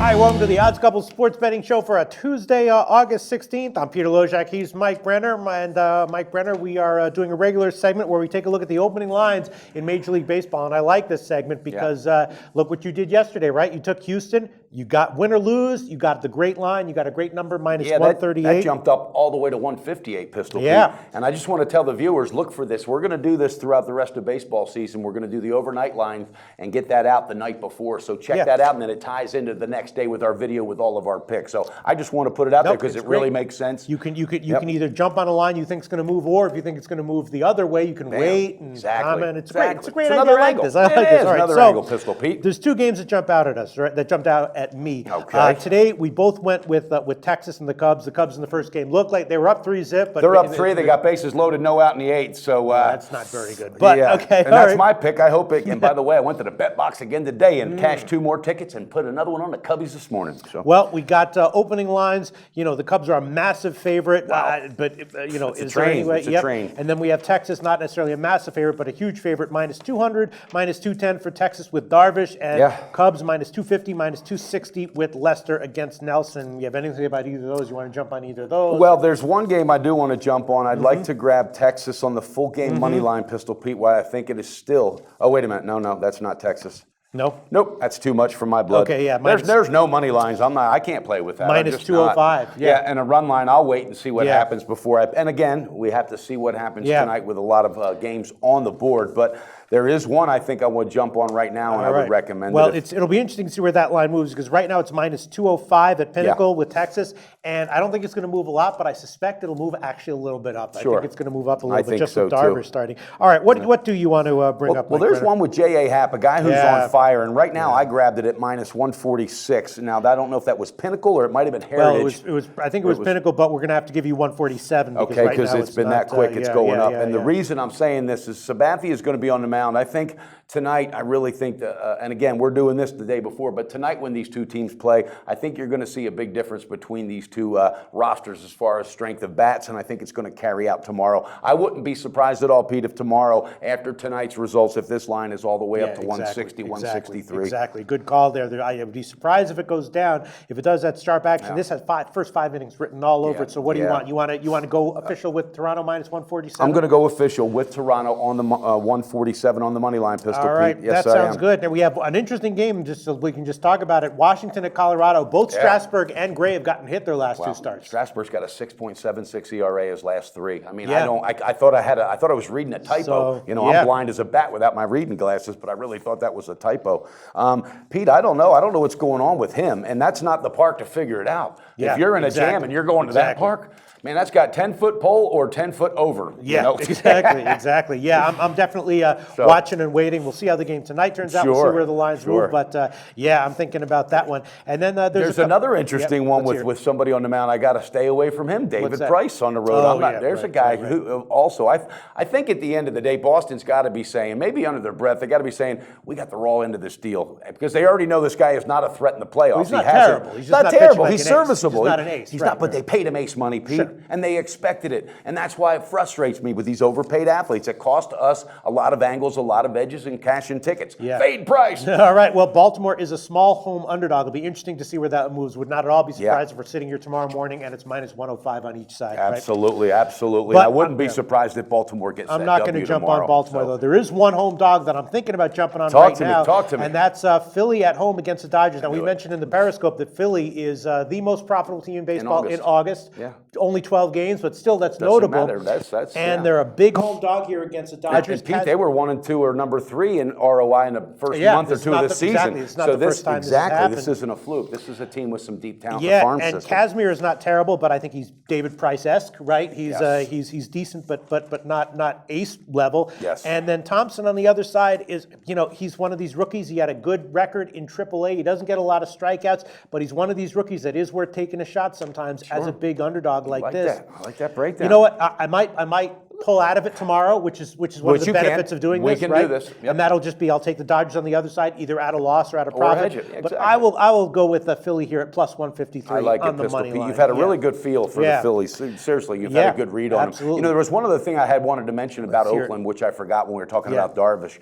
Hi, welcome to the Odds Couple Sports Betting Show for a Tuesday, August 16th. I'm Peter Loshak. He's Mike Brenner. And Mike Brenner, we are doing a regular segment where we take a look at the opening lines in Major League Baseball. And I like this segment because look what you did yesterday, right? You took Houston. You got win or lose. You got the great line. You got a great number, minus 138. That jumped up all the way to 158, Pistol Pete. And I just want to tell the viewers, look for this. We're going to do this throughout the rest of baseball season. We're going to do the overnight line and get that out the night before. So check that out, and then it ties into the next day with our video with all of our picks. So I just want to put it out there because it really makes sense. You can either jump on a line you think is going to move, or if you think it's going to move the other way, you can wait and comment. It's great. It's a great idea. I like this. I like this. All right, another angle, Pistol Pete. There's two games that jump out at us, right? That jumped out at me. Okay. Today we both went with Texas and the Cubs. The Cubs in the first game looked like they were up 3-0, but they're up 3. They got bases loaded, no out in the 8th. So that's not very good. But okay, and that's my pick. I hope it. And by the way, I went to the bet box again today and cashed 2 more tickets and put another one on the Cubbies this morning. So. Well, we got opening lines. You know, the Cubs are a massive favorite, but you know, is there any way? It's a train. And then we have Texas, not necessarily a massive favorite, but a huge favorite, minus 200, minus 210 for Texas with Darvish, and Cubs minus 250, minus 260 with Lester against Nelson. You have anything about either of those? You want to jump on either of those? Well, there's one game I do want to jump on. I'd like to grab Texas on the full game money line, Pistol Pete. Why I think it is still. Oh, wait a minute. No, that's not Texas. No? Nope, that's too much for my blood. Okay, yeah. There's no money lines. I can't play with that. Minus 205. Yeah, and a run line, I'll wait and see what happens before and again, we have to see what happens tonight with a lot of games on the board, but there is one I think I would jump on right now, and I would recommend it. Well, it'll be interesting to see where that line moves, because right now it's minus 205 at Pinnacle with Texas, and I don't think it's going to move a lot, but I suspect it'll move actually a little bit up. I think it's going to move up a little bit just with Darvish starting. All right, what do you want to bring up? Well, there's one with J.A. Happ, a guy who's on fire, and right now I grabbed it at minus 146. Now, I don't know if that was Pinnacle or it might have been Heritage. Well, I think it was Pinnacle, but we're going to have to give you 147. Okay, because it's been that quick, it's going up. And the reason I'm saying this is Sabathia is going to be on the mound. I think tonight, I really think that, and again, we're doing this the day before, but tonight when these two teams play, I think you're going to see a big difference between these two rosters as far as strength of bats, and I think it's going to carry out tomorrow. I wouldn't be surprised at all, Pete, if tomorrow, after tonight's results, if this line is all the way up to 160, 163. Exactly. Good call there. I would be surprised if it goes down. If it does that sharp action, this has first 5 innings written all over it. So what do you want? You want to go official with Toronto minus 147? I'm going to go official with Toronto on the 147 on the money line, Pistol. All right, yes, that sounds good. Now we have an interesting game, just so we can just talk about it. Washington at Colorado. Both Strasburg and Gray have gotten hit their last 2 starts. Strasburg's got a 6.76 ERA his last 3. I mean, I thought I was reading a typo. So, I'm blind as a bat without my reading glasses, but I really thought that was a typo. Pete, I don't know. I don't know what's going on with him, and that's not the park to figure it out. If you're in a jam and you're going to that park, man, that's got 10-foot pole or 10-foot over. Yeah, exactly. Yeah, I'm definitely watching and waiting. We'll see how the game tonight turns out. We'll see where the lines move. But I'm thinking about that one. And then there's another interesting one with somebody on the mound. I got to stay away from him. David Price on the road. There's a guy who also I think at the end of the day, Boston's got to be saying, maybe under their breath, they got to be saying, we got the raw end of this deal, because they already know this guy is not a threat in the playoffs. Well, he's not terrible. He's not terrible. He's serviceable. He's not an ace. He's not, but they paid him ace money, Pete. And they expected it. And that's why it frustrates me with these overpaid athletes. It cost us a lot of angles, a lot of edges, and cash in tickets. Fade Price. All right. Well, Baltimore is a small home underdog. It'll be interesting to see where that moves. Would not at all be surprised if we're sitting here tomorrow morning and it's minus 105 on each side. Absolutely. Absolutely. But I wouldn't be surprised if Baltimore gets I'm not going to jump on Baltimore, though. There is one home dog that I'm thinking about jumping on now. Talk to me. And that's Philly at home against the Dodgers. Now, we mentioned in the Periscope that Philly is the most profitable team in baseball in August. Only 12 games, but still that's notable. And they're a big home dog here against the Dodgers. And Pete, they were 1 and 2 or number 3 in ROI in the first month or two of the season. Exactly. It's not the first time this has happened. This isn't a fluke. This is a team with some deep talent. The farm and system. Casimir is not terrible, but I think he's David Price-esque, right? He's decent, but not ace level. Yes. And then Thompson on the other side is, he's one of these rookies. He had a good record in AAA. He doesn't get a lot of strikeouts, but he's one of these rookies that is worth taking a shot sometimes as a big underdog like this. I like that breakdown. You know what? I might pull out of it tomorrow, which is one of the benefits of doing this, We can right? do this. Yep. And that'll just be, I'll take the Dodgers on the other side, either at a loss or at a profit. hedge it, But exactly. I will go with Philly here at plus 153 I like on it, the Pistol money Pete. line. You've had a really good feel for the Phillies. Seriously, you've had a good read on them. You know, there was one other thing I had wanted to mention about Oakland, which I forgot when we were talking about Darvish.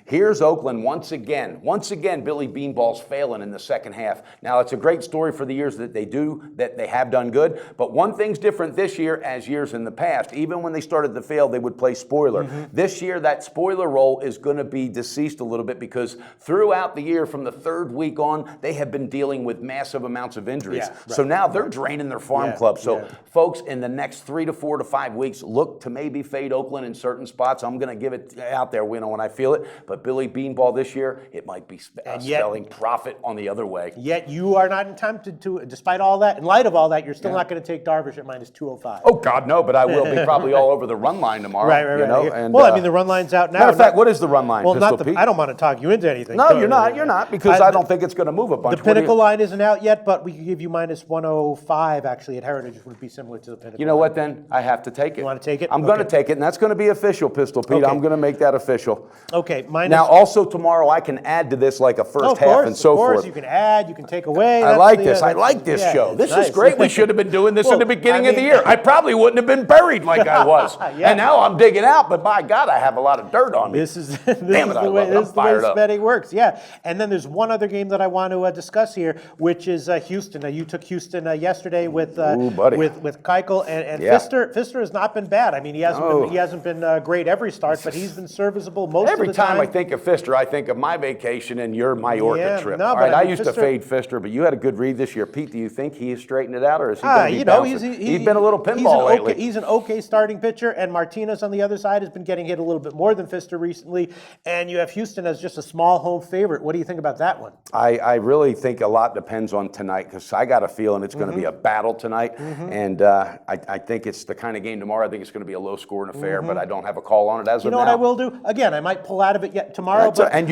Here's Oakland once again. Once again, Billy Beanball's failing in the second half. Now, it's a great story for the years that they have done good. But one thing's different this year as years in the past. Even when they started to fail, they would play spoiler. This year, that spoiler role is going to be deceased a little bit because throughout the year, from the third week on, they have been dealing with massive amounts of injuries. So now they're draining their farm club. So, folks, in the next 3 to 4 to 5 weeks, look to maybe fade Oakland in certain spots. I'm going to give it out there, when I feel it. But Billy Beanball this year, it might be spelling profit on the other way. Yet you are not tempted to, despite all that, in light of all that, you're still not going to take Darvish at minus 205. Oh, God, no, but I will be probably all over the run line tomorrow. Right. You know? And, well, I mean, the run line's out now. Matter of fact, what is the run line, well, Pistol not Pete? I don't want to talk you into anything. No, you're not, because I don't think it's going to move a bunch. The Pinnacle line isn't out yet, but we could give you minus 105, actually, at Heritage, would be similar to the Pinnacle. You know what, then? I have to take it. You want to take it? I'm going to take it, and that's going to be official, Pistol Pete. Okay. I'm going to make that official. Okay, minus... Now, also tomorrow, I can add to this like a first half and so forth. Of course, you can add, you can take away. I like this. I like this show. This is great. We should have been doing this in the beginning of the year. I probably wouldn't have been buried like I was. And now I'm digging out, but by God, I have a lot of dirt on me. This is the way betting works. Yeah. And then there's one other game that I want to discuss here, which is Houston. Now, you took Houston yesterday with Keuchel and Pfister. Pfister has not been bad. I mean, he hasn't been great every start, but he's been serviceable most of the time. Every time I think of Pfister, I think of my vacation and your Mallorca trip. No, all right, I used to fade Pfister, but you had a good read this year. Pete, do you think he has straightened it out, or is he going to be bouncing? He's been a little pinball lately. He's an okay starting pitcher, and Martinez on the other side has been getting hit a little bit more than Pfister recently, and you have Houston as just a small home favorite. What do you think about that one? I really think a lot depends on tonight, because I got a feeling it's going to be a battle tonight, and I think it's the kind of game tomorrow. I think it's going to be a low-scoring affair, but I don't have a call on it as of now. You know what I will do? Again, I might pull out of it yet tomorrow, and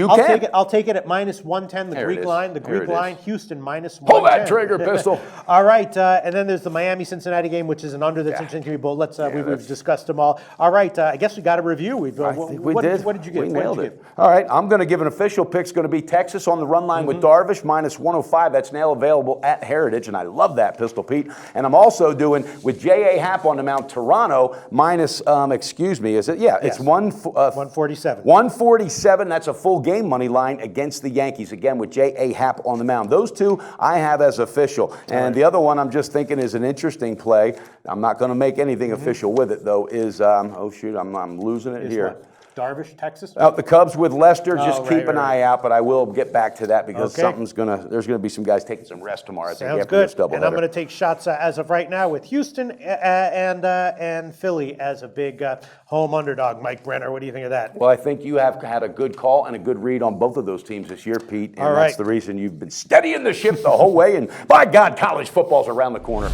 I'll take it at minus 110, the Greek line. The Greek line, Houston minus 110. Pull that trigger, Pistol. All right, and then there's the Miami-Cincinnati game, which is an under that's interesting to me. But we've discussed them all. All right, I guess we got a review. We did. What did you give? We nailed it. All right, I'm going to give an official pick. It's going to be Texas on the run line with Darvish, minus 105. That's now available at Heritage, and I love that, Pistol Pete. And I'm also doing with J.A. Happ on the mound, Toronto, minus, is it? Yeah, it's 147. 147, that's a full game money line against the Yankees, again, with J.A. Happ on the mound. Those two I have as official. And the other one I'm just thinking is an interesting play. I'm not going to make anything official with it, though, is, I'm losing it here. What? Darvish, Texas? The Cubs with Lester, just keep an eye out, but I will get back to that because there's going to be some guys taking some rest tomorrow. Sounds good. And I'm going to take shots as of right now with Houston and Philly as a big home underdog. Mike Brenner, what do you think of that? Well, I think you have had a good call and a good read on both of those teams this year, Pete, and that's the reason you've been steadying the ship the whole way, and by God, college football's around the corner.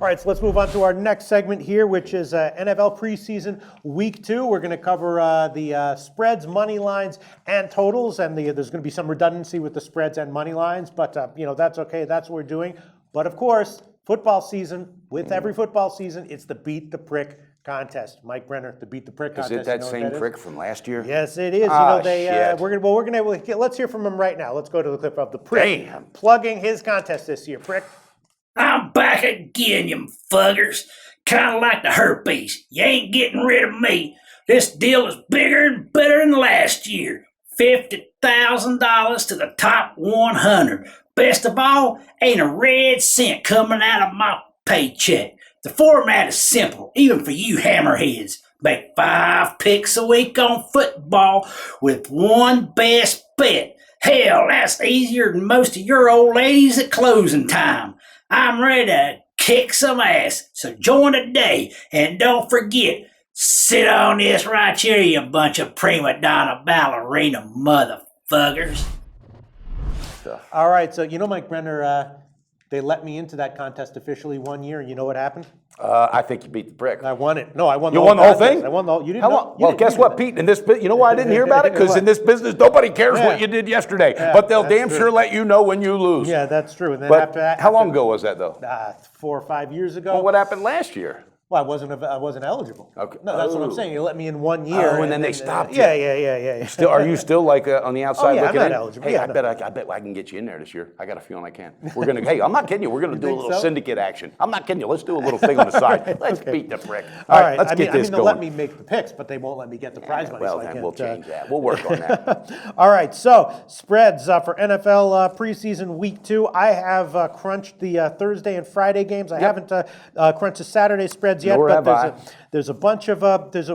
All right, so let's move on to our next segment here, which is NFL preseason week 2. We're going to cover the spreads, money lines, and totals, and there's going to be some redundancy with the spreads and money lines, but that's okay. That's what we're doing. But of course, football season. With every football season, it's the Beat the Prick contest. Mike Brenner, the Beat the Prick contest. Is it that same prick from last year? Yes, it is. Let's hear from him right now. Let's go to the clip of the Prick plugging his contest this year. Prick. I'm back again, you fuckers. Kind of like the herpes. You ain't getting rid of me. This deal is bigger and better than last year. $50,000 to the top 100. Best of all, ain't a red cent coming out of my paycheck. The format is simple, even for you hammerheads. Make 5 picks a week on football with one best bet. Hell, that's easier than most of your old ladies at closing time. I'm ready to kick some ass, so join today, and don't forget, sit on this right here, you bunch of prima donna ballerina motherfuckers. All right, so Mike Brenner, they let me into that contest officially one year, and you know what happened? I think you beat the prick. I won it. No, I won the whole whole contest. thing? I won the whole. You didn't know? Well, guess what, Pete? In this, you know why I didn't hear about it? Because in this business, nobody cares what you did yesterday. But they'll damn sure let you know when you lose. Yeah, that's true. And then but how long ago was that, though? 4 or 5 years ago. Well, what happened last year? Well, I wasn't eligible. Okay. No, that's what I'm saying. You let me in 1 year. Oh, and then they stopped you. Yeah. Are you still like on the outside yeah, looking I'm in? not eligible. Hey, Yeah, I bet I can get you in there this year. I got a feeling I can. Hey, I'm not kidding you. We're gonna do a think little so? syndicate action. I'm not kidding you. Let's do a little thing on the side. Let's beat the prick. All right. Let's get this they'll going. let me make the picks, but they won't let me get the prize money. Well, so I then can't, we'll change that. We'll work on that. All right, so spreads for NFL preseason week 2. I have crunched the Thursday and Friday games. I haven't crunched the Saturday spreads yet, Nor but have I. there's a bunch of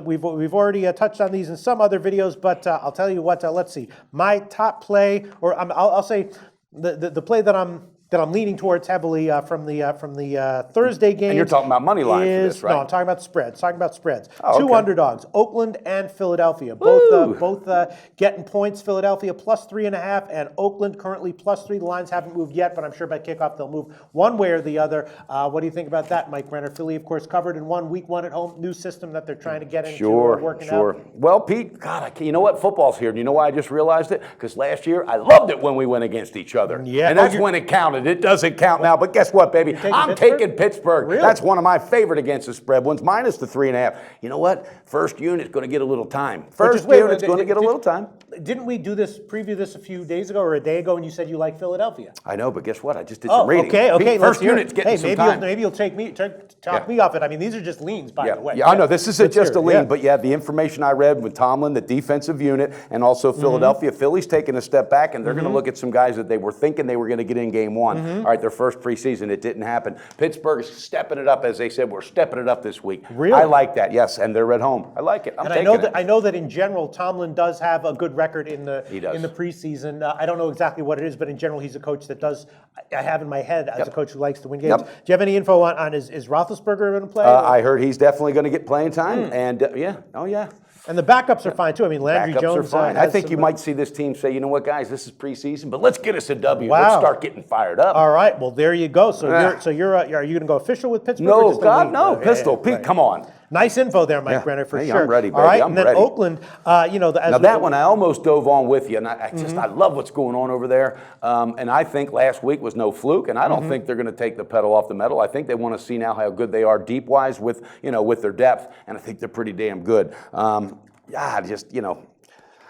we've already touched on these in some other videos, but I'll tell you what. Let's see, my top play, or I'll say the play that I'm leaning towards heavily from the Thursday game. And you're talking about money line for this, right? No, I'm talking about spreads. Oh, Two okay. underdogs, Oakland and Philadelphia. Both getting points. Philadelphia +3.5, and Oakland currently +3. The lines haven't moved yet, but I'm sure by kickoff they'll move one way or the other. What do you think about that, Mike Brenner? Philly, of course, covered in week 1 at home. New system that they're trying to get into. Working out. Well, Pete, God, you know what? Football's here. Do you know why I just realized it? Because last year I loved it when we went against each other. Yeah. And that's when it counted. It doesn't count now, but guess what, baby? I'm taking Pittsburgh. Really? That's one of my favorite against the spread ones, minus the 3.5. You know what? First unit's going to get a little time. First unit's going to get a little time. Didn't we preview this a few days ago or a day ago, and you said you like Philadelphia? I know, but guess what? I just did some reading. Okay. Pete, first unit's getting some time. Maybe you'll talk me off it. I mean, these are just leans, by the way. Yeah, I know. This isn't just a lean, Yeah. but yeah, the information I read with Tomlin, the defensive unit, and also Philadelphia. Philly's taking a step back, and they're going to look at some guys that they were thinking they were going to get in game 1. All right, their first preseason, it didn't happen. Pittsburgh is stepping it up, as they said. We're stepping it up this week. Really? I like that, yes, and they're at home. I like it. I'm taking it. I know that in general, Tomlin does have a good record in the does. in the preseason. I don't know exactly what it is, but in general, he's a coach that does. I have in my head as a coach who likes to win games. Do you have any info on is Roethlisberger going to play? I heard he's definitely going to get playing time, and yeah. And the backups are fine too. I mean, Landry Backups Jones. are fine. I think you might see this team say, you know what, guys, this is preseason, but let's get us a W. Wow. Let's start getting fired up. All right. Well, there you go. So you're are you going to go official with Pittsburgh? or No, just a God, lean? no. Okay, Pistol, Pete, right. come on. Nice info there, Mike Brenner, for Hey, sure. I'm ready, baby. All right, I'm and then ready. Oakland, Now that one I almost dove on with you, and I love what's going on over there. And I think last week was no fluke, and I don't think they're going to take the pedal off the metal. I think they want to see now how good they are deep wise with their depth, and I think they're pretty damn good.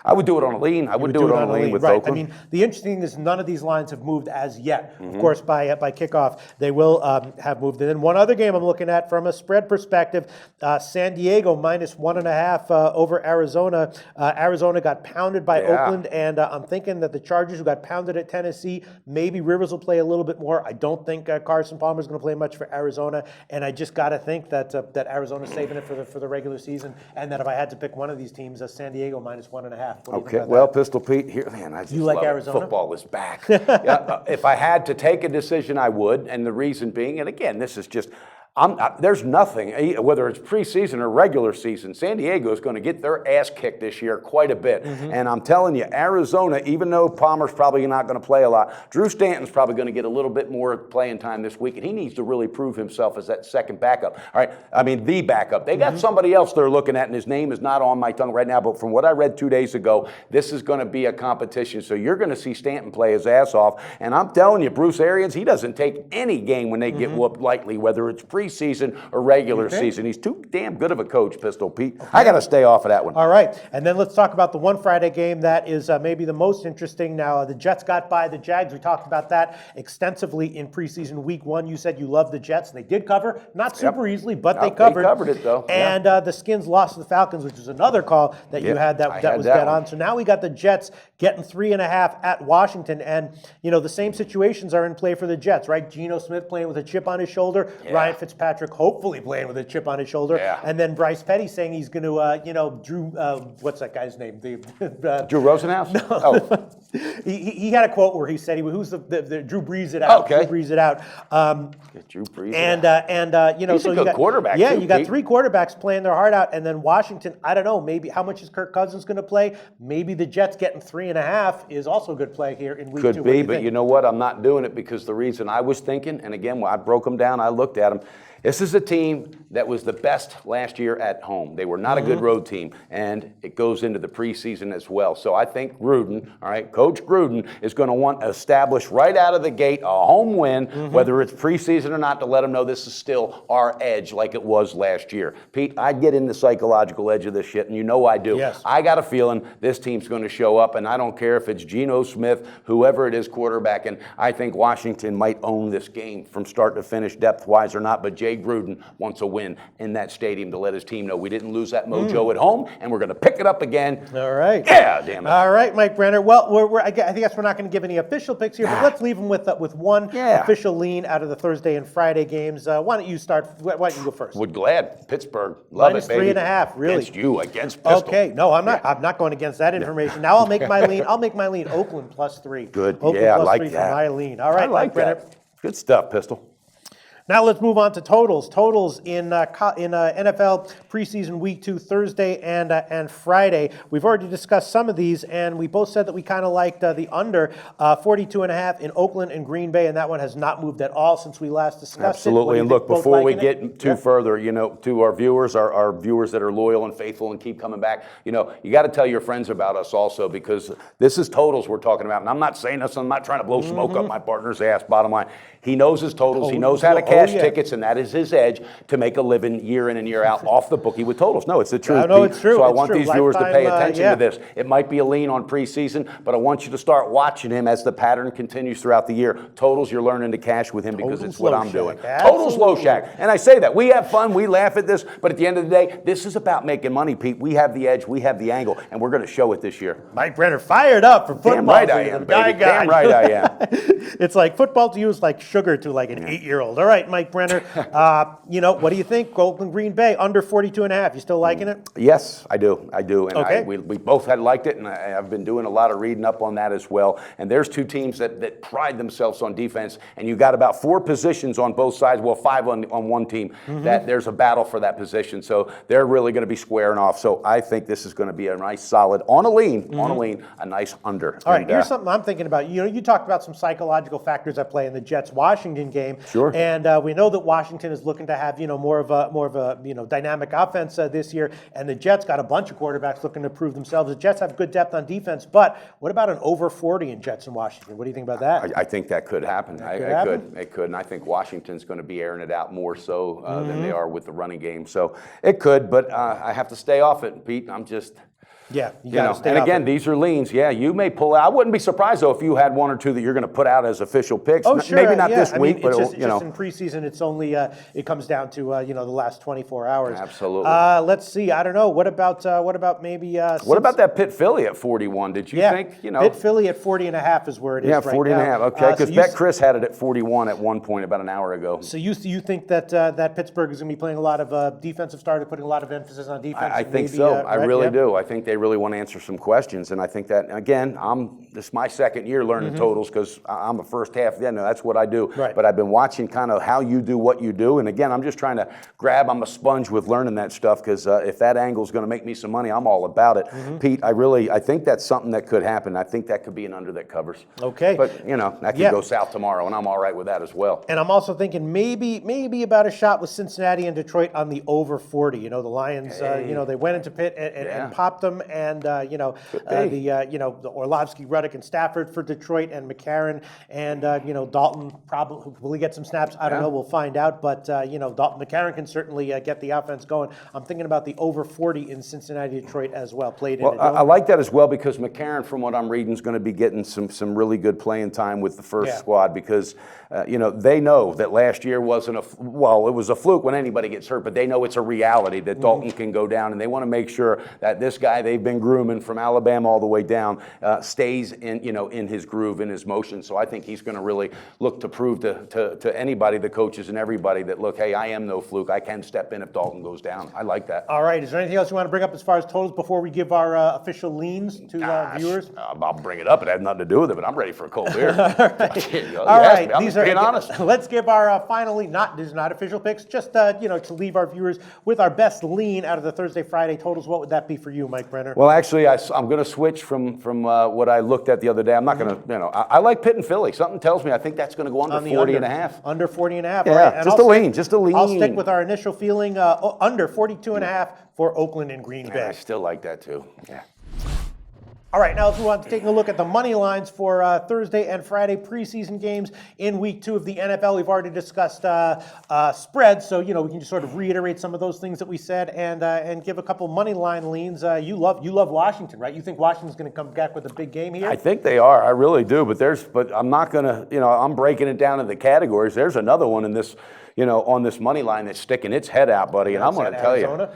I would do it on a lean. I would do it on a lean with right. Oakland. I mean, the interesting thing is none of these lines have moved as yet. Of course, by kickoff, they will have moved. And then one other game I'm looking at from a spread perspective, San Diego -1.5 over Arizona. Arizona got pounded by Oakland, and I'm thinking that the Chargers, who got pounded at Tennessee, maybe Rivers will play a little bit more. I don't think Carson Palmer is going to play much for Arizona, and I just got to think that that Arizona's saving it for the regular season, and that if I had to pick one of these teams, San Diego -1.5. Okay, well, Pistol Pete, here, man, I just like love it. Arizona? Football is back. If I had to take a decision, I would, and the reason being, and again, this is just, there's nothing, whether it's preseason or regular season, San Diego is going to get their ass kicked this year quite a bit. And I'm telling you, Arizona, even though Palmer's probably not going to play a lot, Drew Stanton's probably going to get a little bit more playing time this week, and he needs to really prove himself as that second backup. All right, I mean, the backup. They got somebody else they're looking at, and his name is not on my tongue right now, but from what I read 2 days ago, this is going to be a competition. So you're going to see Stanton play his ass off, and I'm telling you, Bruce Arians, he doesn't take any game when they get whooped lightly, whether it's preseason or regular season. He's too damn good of a coach, Pistol Pete. I got to stay off of that one. All right, and then let's talk about the one Friday game that is maybe the most interesting. Now, the Jets got by the Jags. We talked about that extensively in preseason week 1. You said you love the Jets, and they did cover. Not super easily, but they covered. They covered it, though. And the Skins lost to the Falcons, which was another call that you had that was dead on. So now we got the Jets getting 3.5 at Washington. And, the same situations are in play for the Jets, right? Geno Smith playing with a chip on his shoulder. Ryan Fitzpatrick hopefully playing with a chip on his shoulder. And then Bryce Petty saying he's going to, Drew, what's that guy's name? Drew Rosenhaus? No. Oh. he had a quote where he said, who's the Drew Brees it out. Okay. Drew Brees it out. Drew Brees He's so a good quarterback. Yeah, too, you got Pete. 3 quarterbacks playing their heart out. And then Washington, I don't know, maybe how much is Kirk Cousins going to play? Maybe the Jets getting 3.5 is also a good play here in week 2. Could be, but you know what? I'm not doing it because the reason I was thinking, and again, when I broke them down, I looked at them. This is a team that was the best last year at home. They were not a good road team, and it goes into the preseason as well. So I think Gruden, all right, Coach Gruden is going to want to establish right out of the gate a home win, whether it's preseason or not, to let them know this is still our edge like it was last year. Pete, I get in the psychological edge of this shit, and you know I do. Yes. I got a feeling this team's going to show up, and I don't care if it's Geno Smith, whoever it is, quarterback, and I think Washington might own this game from start to finish, depth-wise or not, but Jay Gruden wants a win in that stadium to let his team know we didn't lose that mojo at home, and we're going to pick it up again. All right. Yeah, damn it. All right, Mike Brenner. Well, I guess we're not going to give any official picks here, but let's leave them with one official lean out of the Thursday and Friday games. Why don't you start? Why don't you go first? Would glad. Pittsburgh. Love Minus it, baby. 3.5, really. Against you, against Pistol. Okay, no, I'm not. I'm not going against that information. Now I'll make my lean. I'll make my lean Oakland +3. Good. Oakland Yeah, I plus like 3 that. for my lean. All right, I like Mike Brenner. that. Good stuff, Pistol. Now let's move on to totals. Totals in NFL preseason week 2, Thursday and Friday. We've already discussed some of these, and we both said that we kind of liked the under 42.5 in Oakland and Green Bay, and that one has not moved at all since we last discussed Absolutely. it. And look, before we get too Yeah. further, to our viewers, our viewers that are loyal and faithful and keep coming back, you got to tell your friends about us also, because this is totals we're talking about. And I'm not saying this, I'm not trying to blow smoke up my partner's ass, bottom line. He knows his totals. He knows how to cash tickets, and that is his edge to make a living year in and year out off the bookie with totals. No, it's the truth. No, it's true. So I It's want true. these viewers to pay Lifetime, attention to this. It might be a lean on preseason, but I want you to start watching him as the pattern continues throughout the year. Totals, you're learning to cash with him because it's what I'm doing. Totals Loshak. And I say that. We have fun. We laugh at this. But at the end of the day, this is about making money, Pete. We have the edge. We have the angle. And we're going to show it this year. Mike Brenner fired up for football. Damn right I am, baby. Damn right I am. It's like football to you is like sugar to like an 8-year-old. All right, Mike Brenner. What do you think? Oakland Green Bay under 42.5. You still liking it? Yes, I do. I do. And Okay. we both had liked it, and I've been doing a lot of reading up on that as well. And there's two teams that pride themselves on defense, and you got about 4 positions on both sides, well, 5 on one team, that there's a battle for that position. So they're really going to be squaring off. So I think this is going to be a nice solid, on a lean, a nice under. All right, here's something I'm thinking about. You talked about some psychological factors at play in the Jets-Washington game. Sure. And we know that Washington is looking to have more of a dynamic offense this year, and the Jets got a bunch of quarterbacks looking to prove themselves. The Jets have good depth on defense, but what about an over 40 in Jets and Washington? What do you think about that? I think that could happen. It could, and I think Washington's going to be airing it out more so than they are with the running game. So it could, but I have to stay off it, Pete. I'm just. Yeah, you got to stay and off again, it. these are leans. Yeah, you may pull out. I wouldn't be surprised though if you had 1 or 2 that you're going to put out as official picks. Oh, sure. Maybe not yeah. this I week, mean, but it's just you know. in preseason, it's only it comes down to the last 24 hours. Absolutely. Let's see. I don't know. What about maybe? What about that Pitt Philly at 41? Did you think? Pitt Philly at 40.5 is where it is right now. 40.5. Okay, because Chris had it at 41 at one point about an hour ago. So you think that that Pittsburgh is going to be playing a lot of defensive starter, putting a lot of emphasis on defense? I think so. I really do. I think they really want to answer some questions, and I think that again, this is my second year learning totals because I'm a first half. Yeah, no, that's what I do. Right. But I've been watching kind of how you do what you do, and again, I'm just trying to grab. I'm a sponge with learning that stuff because if that angle is going to make me some money, I'm all about it. Pete, I think that's something that could happen. I think that could be an under that covers. Okay. But that could go south tomorrow, and I'm all right with that as well. And I'm also thinking maybe about a shot with Cincinnati and Detroit on the over 40. The Lions, they went into Pitt and popped them, and the Orlovsky, Ruddock, and Stafford for Detroit, and McCarron and Dalton probably will he get some snaps? I don't know. We'll find out. But Dalton McCarron can certainly get the offense going. I'm thinking about the over 40 in Cincinnati, Detroit as well. I like that as well because McCarron, from what I'm reading, is going to be getting some really good playing time with the first squad because they know that last year wasn't it was a fluke when anybody gets hurt, but they know it's a reality that Dalton can go down, and they want to make sure that this guy they've been grooming from Alabama all the way down stays in his groove, in his motion. So I think he's going to really look to prove to anybody, the coaches and everybody, that look, hey, I am no fluke. I can step in if Dalton goes down. I like that. All right. Is there anything else you want to bring up as far as totals before we give our official leans to our viewers? I'll bring it up. It has nothing to do with it, but I'm ready for a cold beer. All right. I'm being honest. Let's give our finally these are not official picks. Just to leave our viewers with our best lean out of the Thursday Friday totals. What would that be for you, Mike Brenner? Brenner? Well, actually, I'm going to switch from what I looked at the other day. I'm not going to, I like Pitt and Philly. Something tells me I think that's going to go under 40 and a half. Under 40 and a half. Yeah, right. just a lean, just a lean. I'll stick with our initial feeling under 42 and a half for Oakland and Green Bay. I still like that too. Yeah. All right, now let's move on to taking a look at the money lines for Thursday and Friday preseason games in Week 2 of the NFL. We've already discussed spreads, so we can just sort of reiterate some of those things that we said and give a couple money line leans. You love Washington, right? You think Washington's going to come back with a big game here? I think they are. I really do. But I'm not going to. I'm breaking it down into the categories. There's another one in this, on this money line that's sticking its head out, buddy. And I'm going to tell you.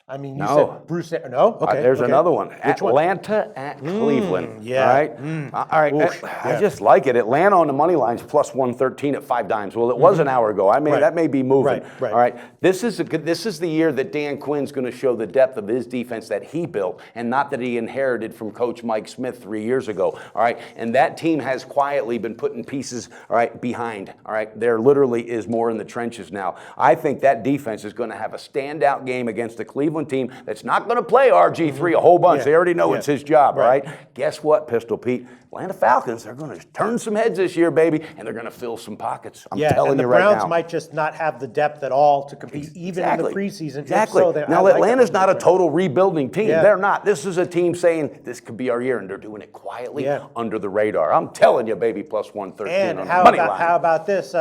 I mean, you said Bruce. No, okay. There's another one. Which Atlanta at Cleveland. Yeah. All right. All right. Oof, I just like it. Atlanta on the money line's plus 113 at 5 dimes. Well, it was an hour ago. That may be moving. Right. All right. This is the year that Dan Quinn's going to show the depth of his defense that he built, and not that he inherited from Coach Mike Smith 3 years ago. All right. And that team has quietly been putting pieces, behind. All right. There literally is more in the trenches now. I think that defense is going to have a standout game against the Cleveland team that's not going to play RG3 a whole bunch. Yeah. They already know it's his job, Right. right? Guess what, Pistol Pete? Atlanta Falcons, they're going to turn some heads this year, baby, and they're going to fill some pockets. I'm telling you right now. And the Browns might just not have the depth at all to compete even in the preseason. Exactly. Now, Atlanta's not a total rebuilding team. Yeah. They're not. This is a team saying this could be our year, and they're doing it quietly under the radar. I'm telling you, baby, plus 113 and on the money line. How about this?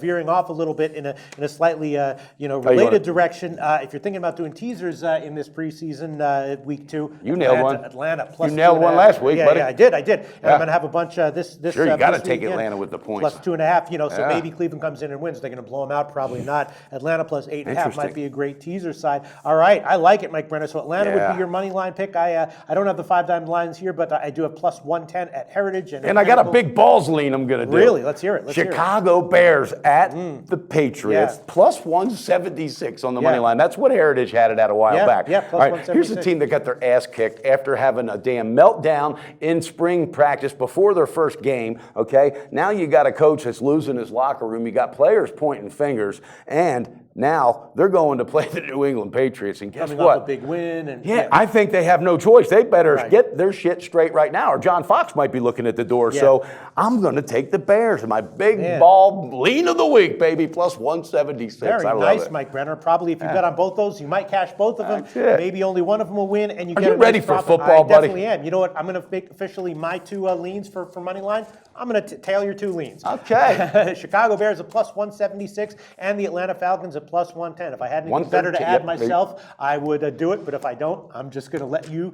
Veering off a little bit in a slightly related direction. If you're thinking about doing teasers in this preseason Week 2, you nailed one. Atlanta plus. You nailed one last week, buddy. Yeah, I did. And I'm going to have a bunch this. Sure, you got to this take weekend, Atlanta with the points. Plus 2.5. So maybe Cleveland comes in and wins. They're going to blow them out. Probably not. Atlanta plus 8.5 might be a great teaser side. All right, I like it, Mike Brenner. So Atlanta would be your money line pick. I don't have the 5-dime lines here, but I do have plus 110 at Heritage. And I got a big balls lean I'm going to do. Really? Let's hear it. Chicago Bears at the Patriots, plus 176 on the money line. That's what Heritage had it at a while back. Yeah, plus All right, 176. here's a team that got their ass kicked after having a damn meltdown in spring practice before their first game, okay? Now you got a coach that's losing his locker room. You got players pointing fingers, and now they're going to play the New England Patriots, and guess Coming what? off a big win. And I think they have no choice. They better get their shit straight right now, or John Fox might be looking at the door. So I'm going to take the Bears. My big ball lean of the week, baby, plus 176. Very I love nice, it. Mike Brenner. Probably if you bet on both those, you might cash both of them. Maybe only one of them will win, and you Are get you a ready nice for profit. football, buddy? I definitely am. You know what? I'm going to make officially my 2 leans for money line. I'm going to tail your 2 leans. Okay. Chicago Bears at plus 176 and the Atlanta Falcons at plus 110. If I had anything better to add myself, I would do it. But if I don't, I'm just going to let you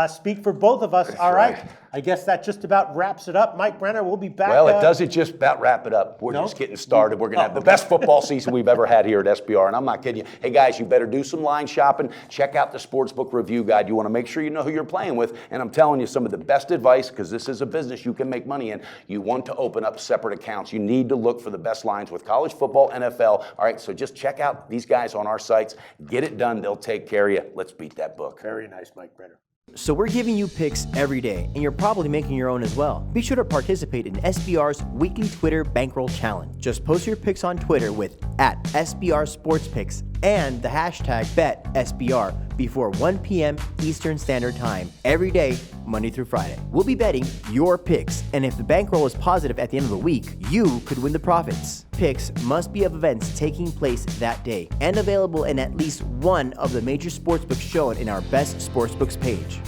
speak for both of us. That's All right. right. I guess that just about wraps it up. Mike Brenner, we'll be back. Well, it doesn't just about wrap it up. We're just getting started. We're going to have the best football season we've ever had here at SBR, and I'm not kidding you. Hey, guys, you better do some line shopping. Check out the Sportsbook Review Guide. You want to make sure you know who you're playing with, and I'm telling you some of the best advice, because this is a business you can make money in. You want to open up separate accounts. You need to look for the best lines with college football, NFL. All right, so just check out these guys on our sites. Get it done. They'll take care of you. Let's beat that book. Very nice, Mike Brenner. So we're giving you picks every day, and you're probably making your own as well. Be sure to participate in SBR's weekly Twitter Bankroll Challenge. Just post your picks on Twitter with @SBRSportsPicks and the hashtag BetSBR before 1 p.m. Eastern Standard Time every day, Monday through Friday. We'll be betting your picks, and if the bankroll is positive at the end of the week, you could win the profits. Picks must be of events taking place that day and available in at least one of the major sportsbooks shown in our Best Sportsbooks page.